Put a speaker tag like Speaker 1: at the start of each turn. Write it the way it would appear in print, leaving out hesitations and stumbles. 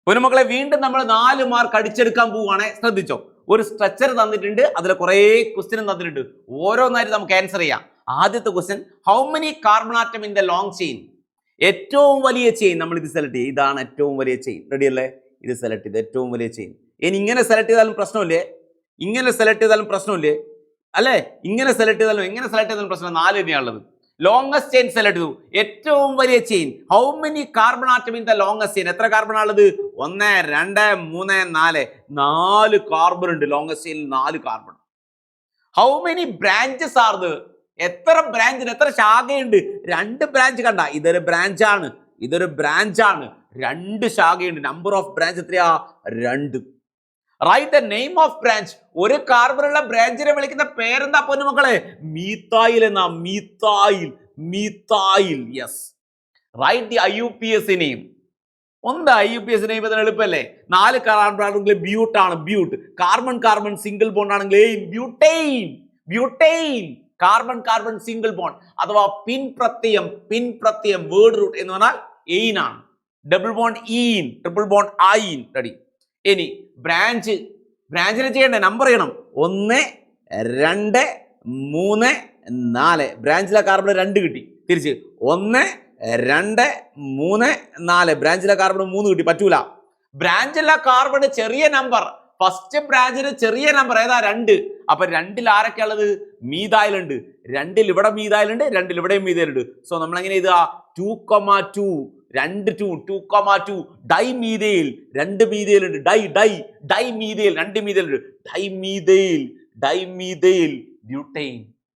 Speaker 1: പൊന്നുമക്കളെ വീണ്ടും നമ്മൾ 4 മാർക്ക് അടിച്ചെടുക്കാൻ പോവുകയാണെ. ശ്രദ്ധിച്ചോ, ഒരു സ്ട്രക്ചർ തന്നിട്ടുണ്ട്, അതിൽ കുറെ ക്വസ്റ്റ്യനും തന്നിട്ടുണ്ട്. ഓരോന്നായിട്ട് നമുക്ക് ആൻസർ ചെയ്യാം. ആദ്യത്തെ question, how many carbon atom in the long chain? ഏറ്റവും വലിയ ചെയിൻ നമ്മൾ ഇത് സെലക്ട് ചെയ്യും. ഇതാണ് ഏറ്റവും വലിയ ചെയിൻ. റെഡി അല്ലേ? ഇത് സെലക്ട് ചെയ്ത് ഏറ്റവും വലിയ ചെയിൻ. ഇനി ഇങ്ങനെ സെലക്ട് ചെയ്താലും പ്രശ്നമില്ലേ, ഇങ്ങനെ സെലക്ട് ചെയ്താലും പ്രശ്നമില്ലേ അല്ലേ? ഇങ്ങനെ സെലക്ട് ചെയ്താലും എങ്ങനെ സെലക്ട് ചെയ്താലും പ്രശ്നം. 4 തന്നെയാണുള്ളത്. ലോങ്ങസ്റ്റ് ചെയിൻ സെലക്ട് ചെയ്തു, ഏറ്റവും വലിയ chain. How many carbon atom in the longest chain? എത്ര കാർബൺ ആണുള്ളത്? 1 2 3 4. 4 കാർബൺ ഉണ്ട് ലോങ്ങസ്റ്റ് ചെയിനിൽ. 4 carbon. How many branches are the? എത്ര ബ്രാഞ്ചിന്, എത്ര ശാഖയുണ്ട്? 2 ബ്രാഞ്ച്. കണ്ട, ഇതൊരു ബ്രാഞ്ചാണ്, ഇതൊരു ബ്രാഞ്ചാണ്. 2 ശാഖയുണ്ട്. നമ്പർ ഓഫ് ബ്രാഞ്ച് എത്രയാ? 2. Write the name of branch. ഒരു കാർബണുള്ള ബ്രാഞ്ചിനെ വിളിക്കുന്ന പേരെന്താ പൊന്നുമക്കളെ? മീത്തായിൽ എന്നാ. Methyl, methyl. Yes. Write the IUPAC name. എന്താ IUPAC നെയിം? ഇതിന് എളുപ്പല്ലേ? 4 കാർബൺ ആണെങ്കിൽ ബ്യൂട്ട് ആണ്, but. Carbon carbon single bond ആണെങ്കിൽ butyne, butyne. Carbon carbon single bond അഥവാ പിൻ പ്രത്യയം, പിൻ പ്രത്യയം വേർഡ് റൂട്ട് എന്ന് പറഞ്ഞാൽ എയിൻ ആണ്. ഡബിൾ ബോണ്ട് ഈൻ, ട്രിപ്പിൾ ബോണ്ട് ഐൻ. റെഡി. ഇനി ബ്രാഞ്ച്, ബ്രാഞ്ചിനെ ചെയ്യണ്ടേ? നമ്പർ ചെയ്യണം. 1 2 3 4. ബ്രാഞ്ചിലെ കാർബൺ 2 കിട്ടി. തിരിച്ച് 1 2 3 4. ബ്രാഞ്ചിലെ കാർബൺ 3 കിട്ടി. പറ്റൂല. ബ്രാഞ്ചിലെ കാർബൺ ചെറിയ നമ്പർ. ഫസ്റ്റ് ബ്രാഞ്ചിന് ചെറിയ നമ്പർ ഏതാ? 2. അപ്പൊ 2ൽ ആരൊക്കെ ഉള്ളത്? മീതായിലുണ്ട്. 2ൽ ഇവിടെ മീതായിലുണ്ട്, 2ൽ ഇവിടെ മീതായിലുണ്ട്. സോ നമ്മൾ എങ്ങനെ എഴുതുക? 2,2. 2 2 2,2. ഡൈമീഥൈൽ. 2 മീഥൈലുണ്ട്. ഡൈമീഥൈൽ. 2 മീഥൈലുണ്ട്. Dimethyl, dimethyl butyne.